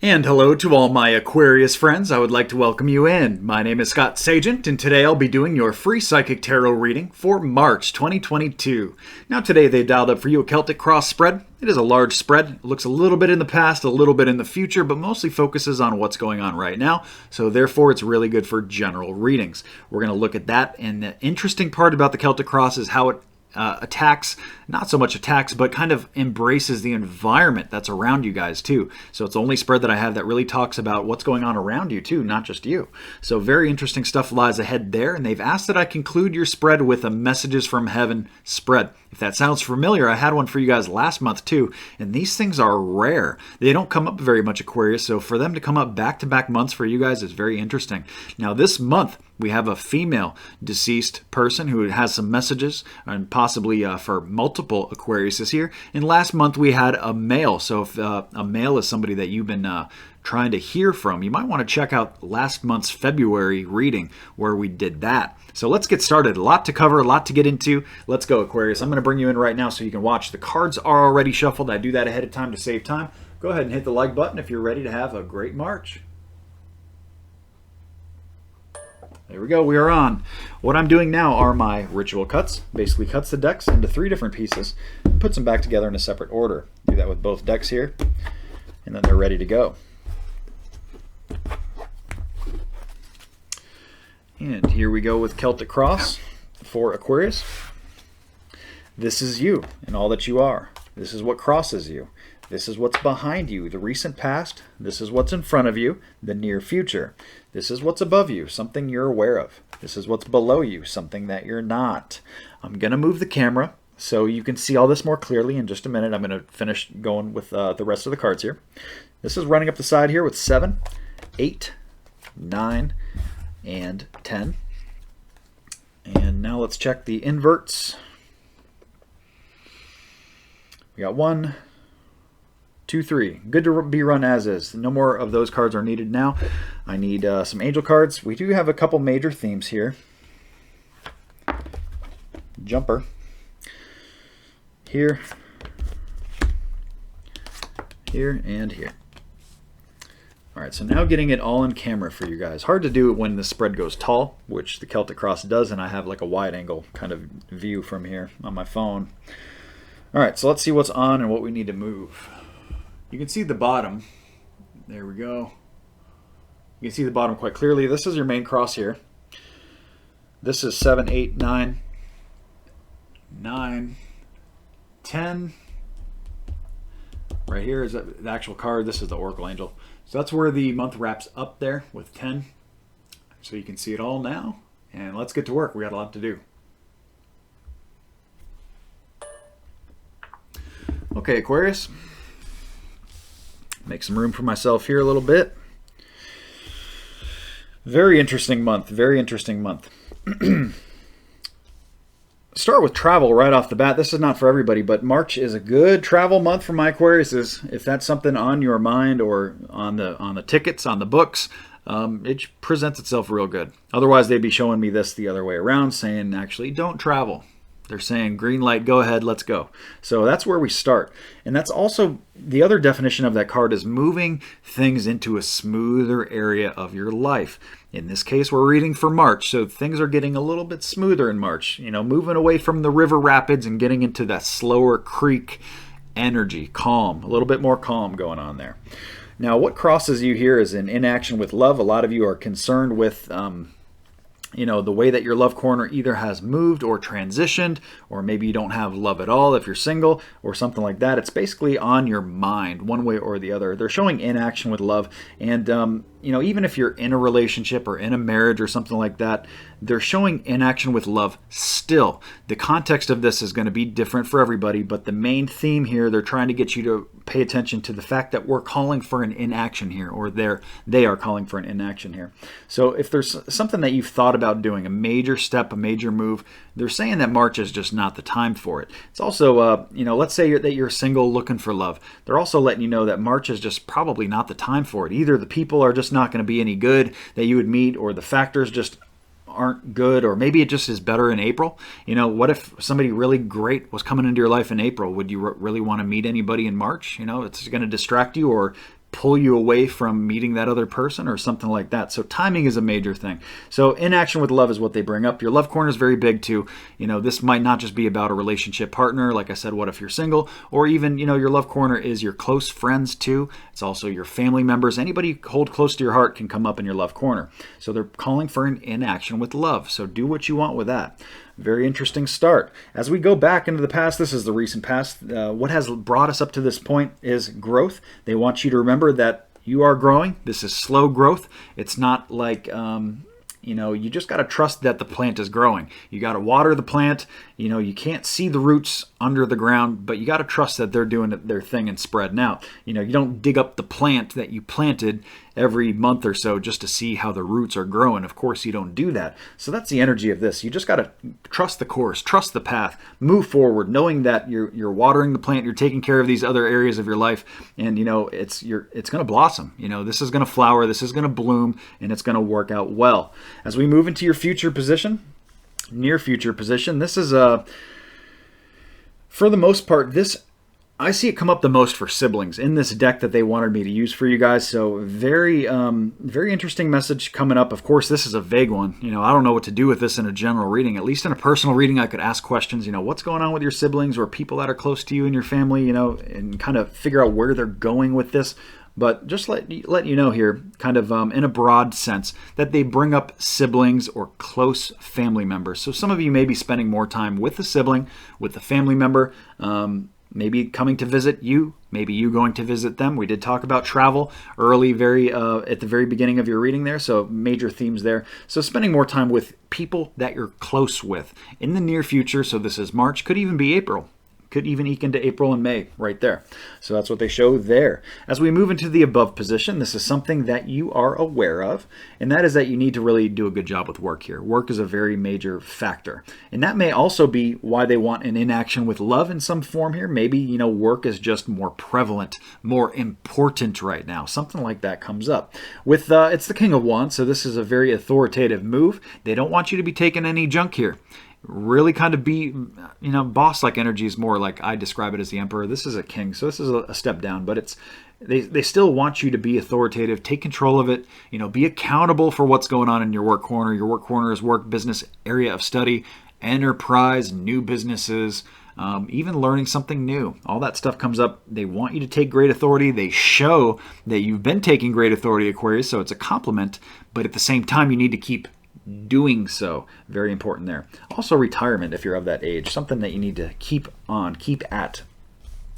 And hello to all my Aquarius friends. I would like to welcome you in. My name is Scott Sagent, and today I'll be doing your free psychic tarot reading for March 2022. Now today they dialed up for you a Celtic Cross Spread. It is a large spread. It looks a little bit in the past, a little bit in the future, but mostly focuses on what's going on right now. So therefore it's really good for general readings. We're going to look at that, and the interesting part about the Celtic Cross is how it attacks, not so much attacks, but kind of embraces the environment that's around you guys too. So it's the only spread that I have that really talks about what's going on around you too, not just you. So very interesting stuff lies ahead there, and they've asked that I conclude your spread with a Messages from Heaven spread. If that sounds familiar, I had one for you guys last month too, and these things are rare. They don't come up very much, Aquarius, so for them to come up back-to-back months for you guys is very interesting. Now this month, we have a female deceased person who has some messages, and possibly for multiple Aquariuses here. And last month we had a male. So if a male is somebody that you've been trying to hear from, you might want to check out last month's February reading where we did that. So let's get started. A lot to cover, a lot to get into. Let's go, Aquarius. I'm going to bring you in right now so you can watch. The cards are already shuffled. I do that ahead of time to save time. Go ahead and hit the like button if you're ready to have a great March. There we go, we are on. What I'm doing now are my ritual cuts. Basically cuts the decks into 3 different pieces and puts them back together in a separate order. Do that with both decks here, and then they're ready to go. And here we go with Celtic Cross for Aquarius. This is you and all that you are. This is what crosses you. This is what's behind you, the recent past. This is what's in front of you, the near future. This is what's above you, something you're aware of. This is what's below you, something that you're not. I'm going to move the camera so you can see all this more clearly in just a minute. I'm going to finish going with the rest of the cards here. This is running up the side here with 7, 8, 9, and 10. And now let's check the inverts. We got 1, 2, 3. Good to be run as is. No more of those cards are needed now. I need some angel cards. We do have a couple major themes here. Jumper. Here. Here and here. Alright, so now getting it all in camera for you guys. Hard to do it when the spread goes tall, which the Celtic Cross does, and I have like a wide angle kind of view from here on my phone. Alright, so let's see what's on and what we need to move. You can see the bottom. There we go. You can see the bottom quite clearly. This is your main cross here. This is 7, 8, 9, 9, 10. Right here is the actual card. This is the Oracle Angel. So that's where the month wraps up there with 10. So you can see it all now. And let's get to work. We got a lot to do. Okay, Aquarius. Make some room for myself here a little bit. Very interesting month. Very interesting month. Start with travel right off the bat. This is not for everybody, but March is a good travel month for my Aquariuses. If that's something on your mind or on the tickets, on the books, it presents itself real good. Otherwise, they'd be showing me this the other way around, saying, actually, don't travel. They're saying, green light, go ahead, let's go. So that's where we start. And that's also, the other definition of that card is moving things into a smoother area of your life. In this case, we're reading for March, so things are getting a little bit smoother in March. You know, moving away from the river rapids and getting into that slower creek energy, calm, a little bit more calm going on there. Now, what crosses you here is an inaction with love. A lot of you are concerned with you know, the way that your love corner either has moved or transitioned, or maybe you don't have love at all if you're single or something like that. It's basically on your mind one way or the other. They're showing inaction with love. And, you know, even if you're in a relationship or in a marriage or something like that, they're showing inaction with love still. The context of this is going to be different for everybody, but the main theme here, they're trying to get you to pay attention to the fact that we're calling for an inaction here, or they are calling for an inaction here. So if there's something that you've thought about doing, a major step, a major move, they're saying that March is just not the time for it. It's also, you know, let's say that you're single looking for love. They're also letting you know that March is just probably not the time for it. Either the people are just not going to be any good that you would meet, or the factors just aren't good, or maybe it just is better in April. You know, what if somebody really great was coming into your life in April? Would you really want to meet anybody in March? You know, it's going to distract you or pull you away from meeting that other person or something like that. So timing is a major thing. So inaction with love is what they bring up. Your love corner is very big too. This might not just be about a relationship partner. Like I said, what if you're single? Or even, your love corner is your close friends too. It's also your family members. Anybody you hold close to your heart can come up in your love corner. So they're calling for an inaction with love. So do what you want with that. Very interesting start. As we go back into the past, this is the recent past, what has brought us up to this point is growth. They want you to remember that you are growing. This is slow growth. It's not like, you just got to trust that the plant is growing. You got to water the plant. You can't see the roots under the ground, but you got to trust that they're doing their thing and spreading out. You don't dig up the plant that you planted every month or so just to see how the roots are growing. Of course, you don't do that. So that's the energy of this. You just got to trust the course, trust the path, move forward, knowing that you're watering the plant, you're taking care of these other areas of your life, and it's going to blossom. This is going to flower, this is going to bloom, and it's going to work out well. As we move into your future position, near future position, this is for the most part, I see it come up the most for siblings in this deck that they wanted me to use for you guys. So very interesting message coming up. Of course, this is a vague one. I don't know what to do with this in a general reading. At least in a personal reading, I could ask questions. What's going on with your siblings or people that are close to you and your family, and kind of figure out where they're going with this. But just let you know here, kind of in a broad sense, that they bring up siblings or close family members. So some of you may be spending more time with a sibling, with a family member, maybe coming to visit you, maybe you going to visit them. We did talk about travel early, at the very beginning of your reading there, so major themes there. So spending more time with people that you're close with in the near future. So this is March, could even be April. Could even eke into April and May right there. So that's what they show there. As we move into the above position, this is something that you are aware of, and that is that you need to really do a good job with work here. Work is a very major factor. And that may also be why they want an inaction with love in some form here. Maybe, work is just more prevalent, more important right now. Something like that comes up. With it's the King of Wands, so this is a very authoritative move. They don't want you to be taking any junk here. Really kind of be, boss-like energy is more like I describe it as the Emperor. This is a king, so this is a step down, but they still want you to be authoritative, take control of it, be accountable for what's going on in your work corner. Your work corner is work, business, area of study, enterprise, new businesses, even learning something new. All that stuff comes up. They want you to take great authority. They show that you've been taking great authority, Aquarius, so it's a compliment, but at the same time, you need to keep doing so. Very important there. Also retirement if you're of that age. Something that you need to keep at.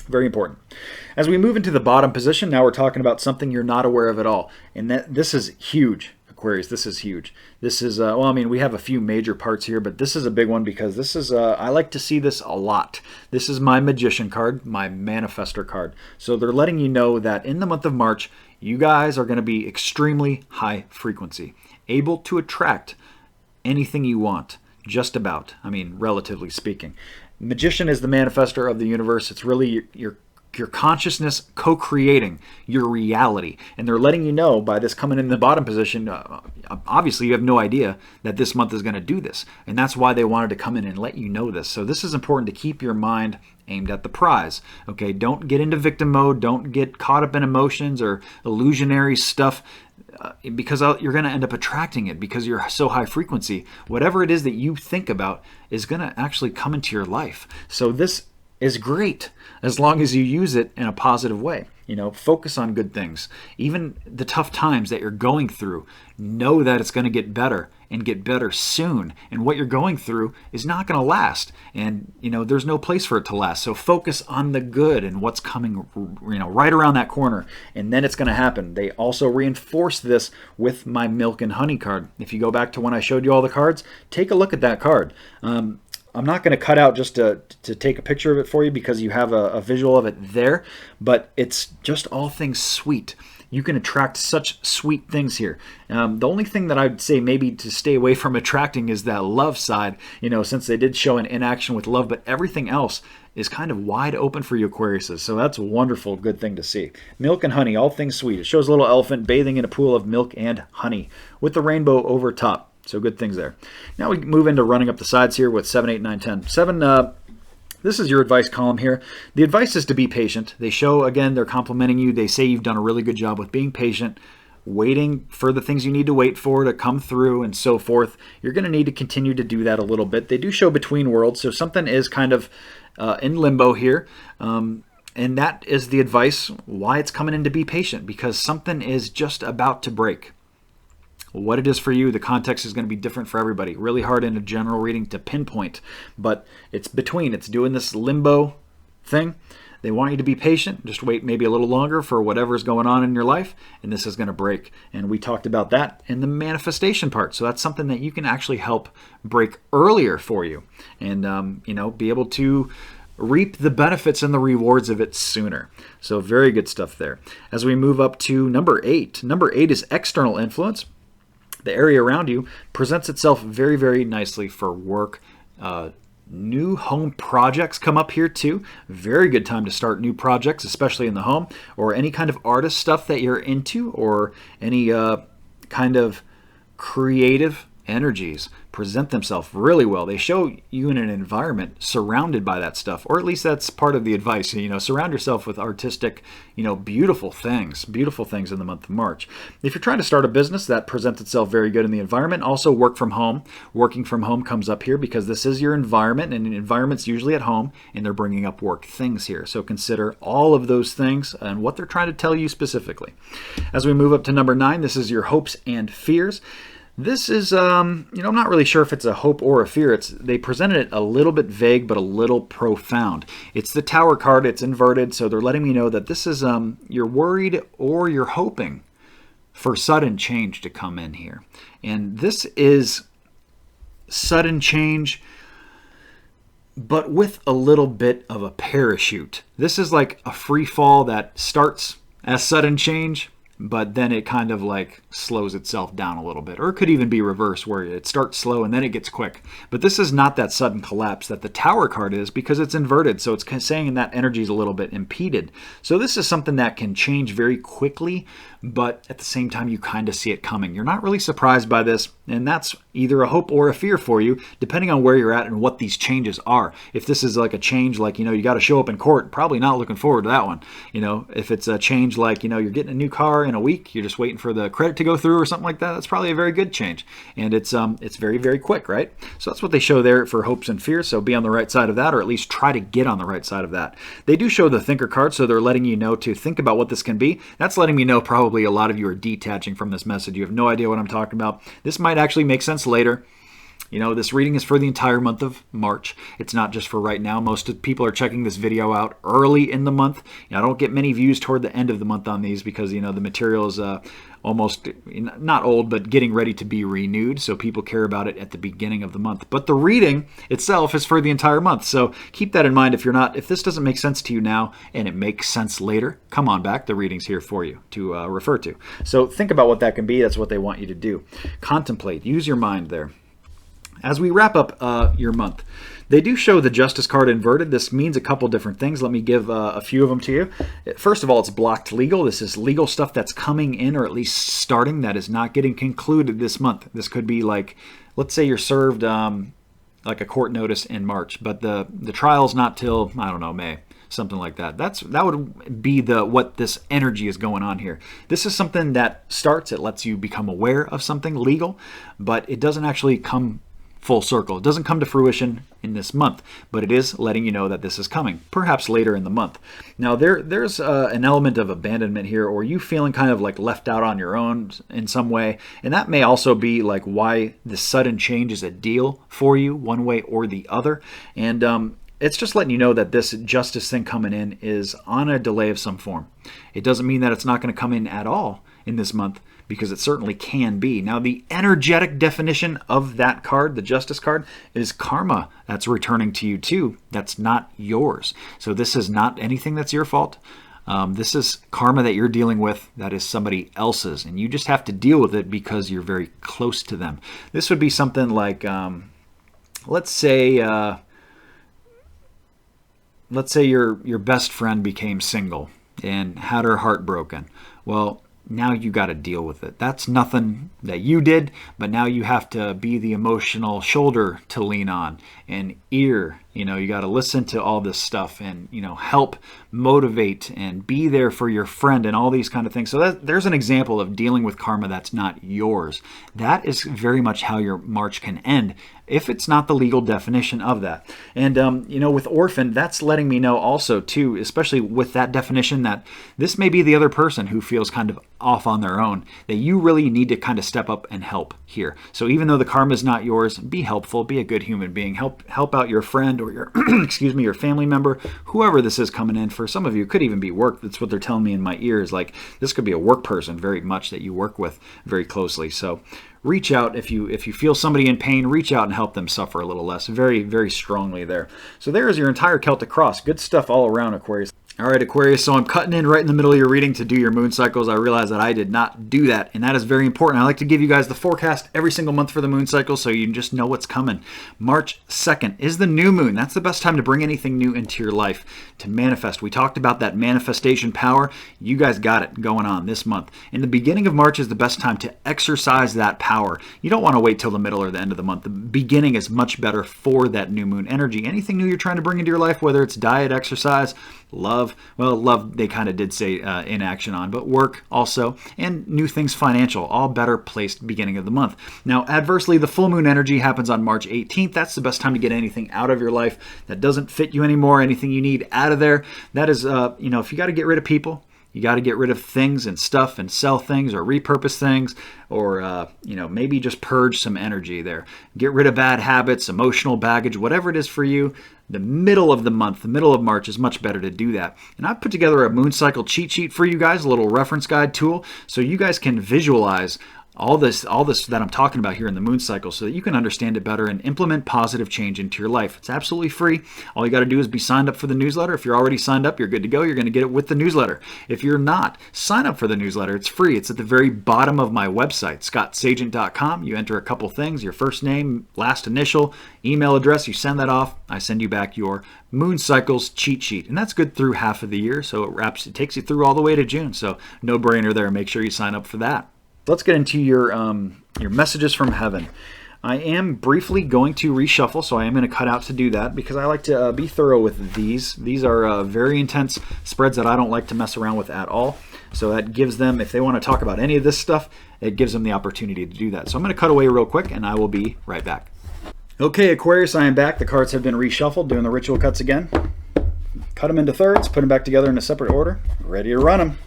Very important. As we move into the bottom position, now we're talking about something you're not aware of at all. And this is huge, Aquarius. This is huge. This is, we have a few major parts here, but this is a big one because this is, I like to see this a lot. This is my Magician card, my Manifestor card. So they're letting you know that in the month of March, you guys are going to be extremely high frequency, able to attract anything you want, just about, relatively speaking. Magician is the manifestor of the universe. It's really your consciousness co-creating your reality. And they're letting you know by this coming in the bottom position, obviously you have no idea that this month is going to do this. And that's why they wanted to come in and let you know this. So this is important to keep your mind aimed at the prize. Okay, don't get into victim mode. Don't get caught up in emotions or illusionary stuff. Because you're going to end up attracting it because you're so high frequency. Whatever it is that you think about is going to actually come into your life. So this is great as long as you use it in a positive way. Focus on good things. Even the tough times that you're going through, know that it's going to get better and get better soon. And what you're going through is not going to last. And, there's no place for it to last. So focus on the good and what's coming, right around that corner. And then it's going to happen. They also reinforce this with my Milk and Honey card. If you go back to when I showed you all the cards, take a look at that card. I'm not going to cut out just to take a picture of it for you because you have a visual of it there, but it's just all things sweet. You can attract such sweet things here. The only thing that I'd say maybe to stay away from attracting is that love side, since they did show an inaction with love, but everything else is kind of wide open for you Aquariuses. So that's a wonderful, good thing to see. Milk and honey, all things sweet. It shows a little elephant bathing in a pool of milk and honey with the rainbow over top. So good things there. Now we move into running up the sides here with 7, 8, 9, 10. 7, This is your advice column here. The advice is to be patient. They show, again, they're complimenting you. They say you've done a really good job with being patient, waiting for the things you need to wait for to come through and so forth. You're going to need to continue to do that a little bit. They do show between worlds, so something is kind of in limbo here. And that is the advice, why it's coming in, to be patient, because something is just about to break. What it is for you, the context is going to be different for everybody. Really hard in a general reading to pinpoint, but it's between. It's doing this limbo thing. They want you to be patient. Just wait maybe a little longer for whatever's going on in your life, and this is going to break. And we talked about that in the manifestation part. So that's something that you can actually help break earlier for you, and be able to reap the benefits and the rewards of it sooner. So very good stuff there. As we move up to number 8. Number 8 is external influence. The area around you presents itself very, very nicely for work. New home projects come up here too. Very good time to start new projects, especially in the home, or any kind of artist stuff that you're into, or any kind of creative energies present themselves really well. They show you in an environment surrounded by that stuff, or at least that's part of the advice. Surround yourself with artistic, beautiful things in the month of March. If you're trying to start a business, that presents itself very good in the environment. Also, work from home. Working from home comes up here because this is your environment, and an environment's usually at home, and they're bringing up work things here. So consider all of those things and what they're trying to tell you specifically. As we move up to number 9, this is your hopes and fears. This is, I'm not really sure if it's a hope or a fear. They presented it a little bit vague, but a little profound. It's the Tower card. It's inverted, so they're letting me know that this is, you're worried or you're hoping for sudden change to come in here. And this is sudden change, but with a little bit of a parachute. This is like a free fall that starts as sudden change, but then it kind of like slows itself down a little bit. Or it could even be reverse, where it starts slow and then it gets quick. But this is not that sudden collapse that the Tower card is, because it's inverted. So it's saying that energy is a little bit impeded. So this is something that can change very quickly, but at the same time you kind of see it coming. You're not really surprised by this, and that's either a hope or a fear for you, depending on where you're at and what these changes are. If this is like a change like, you got to show up in court, probably not looking forward to that one. If it's a change like, you're getting a new car in a week, you're just waiting for the credit to go through or something like that, that's probably a very good change. And it's very, very quick, right? So that's what they show there for hopes and fears. So be on the right side of that, or at least try to get on the right side of that. They do show the Thinker card, so they're letting you know to think about what this can be. That's letting me know probably a lot of you are detaching from this message. You have no idea what I'm talking about. This might actually make sense later. This reading is for the entire month of March. It's not just for right now. Most people are checking this video out early in the month. I don't get many views toward the end of the month on these because, the material is almost, not old, but getting ready to be renewed. So people care about it at the beginning of the month. But the reading itself is for the entire month. So keep that in mind. If this doesn't make sense to you now and it makes sense later, come on back. The reading's here for you to refer to. So think about what that can be. That's what they want you to do. Contemplate. Use your mind there. As we wrap up your month, they do show the Justice card inverted. This means a couple different things. Let me give a few of them to you. First of all, it's blocked legal. This is legal stuff that's coming in, or at least starting, that is not getting concluded this month. This could be like, let's say you're served like a court notice in March, but the trial's not till, I don't know, May. Something like that. That would be what this energy is going on here. This is something that starts. It lets you become aware of something legal, but it doesn't actually come full circle. It doesn't come to fruition in this month, but it is letting you know that this is coming, perhaps later in the month. Now, there's an element of abandonment here, or you feeling kind of like left out on your own in some way, and that may also be like why this sudden change is a deal for you, one way or the other. And it's just letting you know that this justice thing coming in is on a delay of some form. It doesn't mean that it's not going to come in at all in this month, because it certainly can be. Now, the energetic definition of that card, the Justice card, is karma that's returning to you too. That's not yours. So this is not anything that's your fault. This is karma that you're dealing with that is somebody else's, and you just have to deal with it because you're very close to them. This would be something like, let's say your best friend became single and had her heart broken. Well, now you got to deal with it. That's nothing that you did, but now you have to be the emotional shoulder to lean on, an ear, You know, you got to listen to all this stuff and, you know, help motivate and be there for your friend and all these kind of things. So there's an example of dealing with karma that's not yours. That is very much how your March can end, if it's not the legal definition of that. And, you know, with orphan, that's letting me know also, too, especially with that definition, that this may be the other person who feels kind of off on their own, that you really need to kind of step up and help here. So even though the karma is not yours, be helpful, be a good human being, help out your friend or your, excuse me, your family member, whoever this is coming in. For some of you, it could even be work. That's what they're telling me in my ears. Like, this could be a work person very much that you work with very closely. So reach out if you feel somebody in pain, reach out and help them suffer a little less. Very, very strongly there. So there is your entire Celtic Cross. Good stuff all around, Aquarius. All right, Aquarius, so I'm cutting in right in the middle of your reading to do your moon cycles. I realize that I did not do that, and that is very important. I like to give you guys the forecast every single month for the moon cycle so you just know what's coming. March 2nd is the new moon. That's the best time to bring anything new into your life, to manifest. We talked about that manifestation power. You guys got it going on this month. And the beginning of March is the best time to exercise that power. You don't want to wait till the middle or the end of the month. The beginning is much better for that new moon energy. Anything new you're trying to bring into your life, whether it's diet, exercise, love, well, love they kind of did say inaction on, but work also, and new things financial, all better placed beginning of the month. Now, adversely, the full moon energy happens on March 18th. That's the best time to get anything out of your life that doesn't fit you anymore, anything you need out of there. That is, you know, if you got to get rid of people, you got to get rid of things and stuff and sell things or repurpose things, or, you know, maybe just purge some energy there. Get rid of bad habits, emotional baggage, whatever it is for you. The middle of the month, the middle of March is much better to do that. And I've put together a moon cycle cheat sheet for you guys, a little reference guide tool, so you guys can visualize all this that I'm talking about here in the moon cycle so that you can understand it better and implement positive change into your life. It's absolutely free. All you got to do is be signed up for the newsletter. If you're already signed up, you're good to go. You're going to get it with the newsletter. If you're not, sign up for the newsletter. It's free. It's at the very bottom of my website, scottsagent.com. You enter a couple things, your first name, last initial, email address. You send that off. I send you back your moon cycles cheat sheet. And that's good through half of the year. So it takes you through all the way to June. So no brainer there. Make sure you sign up for that. Let's get into your messages from heaven. I am briefly going to reshuffle, so I am going to cut out to do that because I like to be thorough with these. These are very intense spreads that I don't like to mess around with at all. So that gives them, if they want to talk about any of this stuff, it gives them the opportunity to do that. So I'm going to cut away real quick, and I will be right back. Okay, Aquarius, I am back. The cards have been reshuffled, doing the ritual cuts again. Cut them into thirds, put them back together in a separate order. Ready to run them.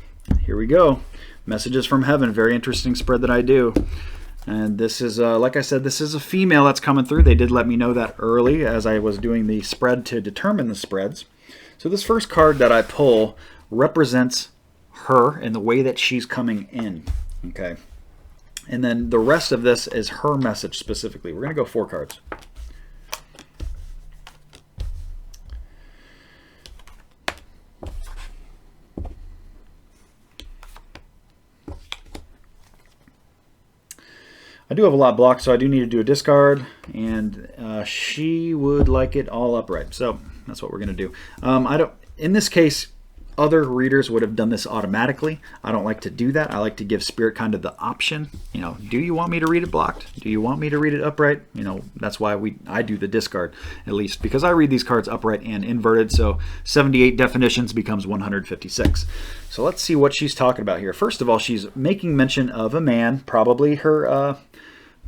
Here we go. Messages from heaven, very interesting spread that I do. And this is, like I said, this is a female that's coming through. They did let me know that early as I was doing the spread to determine the spreads. So this first card that I pull represents her and the way that she's coming in. Okay. And then the rest of this is her message specifically. We're going to go 4 cards. I do have a lot blocked, so I do need to do a discard, and she would like it all upright. So that's what we're going to do. In this case, other readers would have done this automatically. I don't like to do that. I like to give Spirit kind of the option. You know, do you want me to read it blocked? Do you want me to read it upright? You know, that's why I do the discard, at least, because I read these cards upright and inverted. So 78 definitions becomes 156. So let's see what she's talking about here. First of all, she's making mention of a man, probably her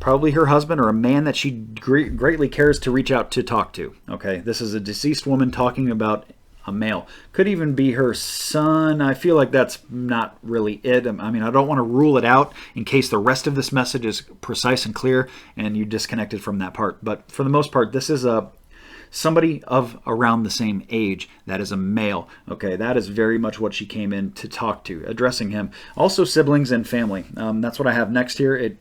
husband or a man that she greatly cares to reach out to talk to. Okay, this is a deceased woman talking about a male. Could even be her son. I feel like that's not really it. I mean, I don't want to rule it out in case the rest of this message is precise and clear and you disconnected from that part. But for the most part, this is somebody of around the same age that is a male. Okay, that is very much what she came in to talk to, addressing him. Also siblings and family. That's what I have next here.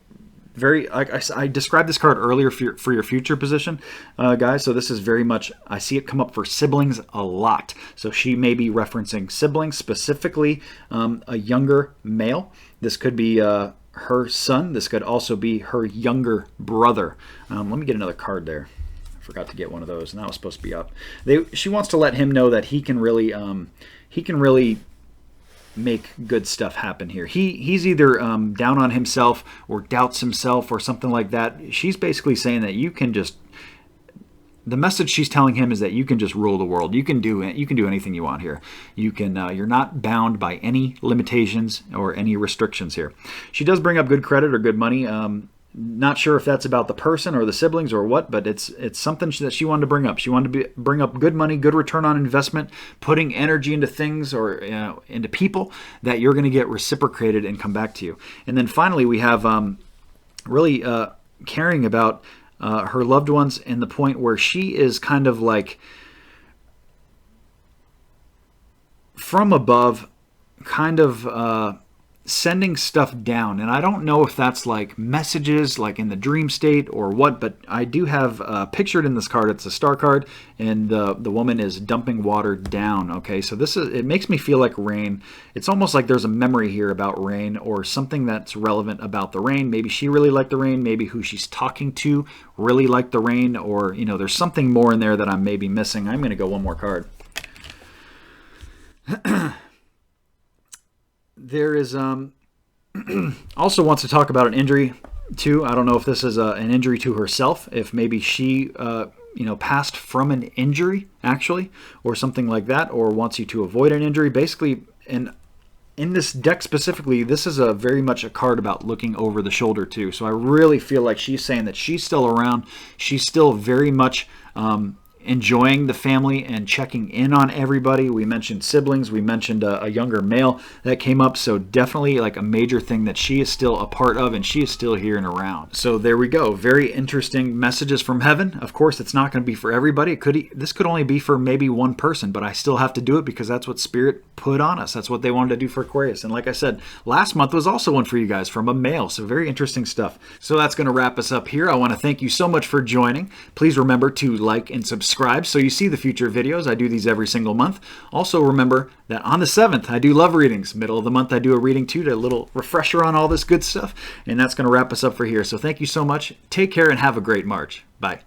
I described this card earlier for your future position, guys. So this is very much, I see it come up for siblings a lot. So she may be referencing siblings, specifically a younger male. This could be her son. This could also be her younger brother. Let me get another card there. I forgot to get one of those, and that was supposed to be up. She wants to let him know that he can really make good stuff happen here. He's either down on himself or doubts himself or something like that. She's basically saying that you can just the message she's telling him is that you can just rule the world. You can do it. You can do anything you want here. You can. You're not bound by any limitations or any restrictions here. She does bring up good credit or good money. Not sure if that's about the person or the siblings or what, but it's something that she wanted to bring up. She wanted to bring up good money, good return on investment, putting energy into things or into people that you're going to get reciprocated and come back to you. And then finally, we have really caring about her loved ones, in the point where she is kind of like from above, kind of sending stuff down. And I don't know if that's like messages like in the dream state or what, but I do have pictured in this card, it's a star card, and the woman is dumping water down. Okay, so it makes me feel like rain. It's almost like there's a memory here about rain, or something that's relevant about the rain. Maybe she really liked the rain, maybe who she's talking to really liked the rain, or there's something more in there that I'm maybe missing. I'm going to go one more card. There is also wants to talk about an injury too. I don't know if this is an injury to herself, if maybe she passed from an injury actually, or something like that, or wants you to avoid an injury. Basically, in this deck specifically, this is very much a card about looking over the shoulder too. So I really feel like she's saying that she's still around. She's still very much enjoying the family and checking in on everybody. We mentioned siblings. We mentioned a younger male that came up. So definitely like a major thing that she is still a part of, and she is still here and around. So there we go. Very interesting messages from heaven. Of course, it's not going to be for everybody. This could only be for maybe one person, but I still have to do it because that's what Spirit put on us. That's what they wanted to do for Aquarius. And like I said, last month was also one for you guys from a male. So very interesting stuff. So that's going to wrap us up here. I want to thank you so much for joining. Please remember to like and subscribe so you see the future videos. I do these every single month. Also remember that on the 7th, I do love readings. Middle of the month, I do a reading too, to a little refresher on all this good stuff. And that's going to wrap us up for here. So thank you so much. Take care and have a great March. Bye.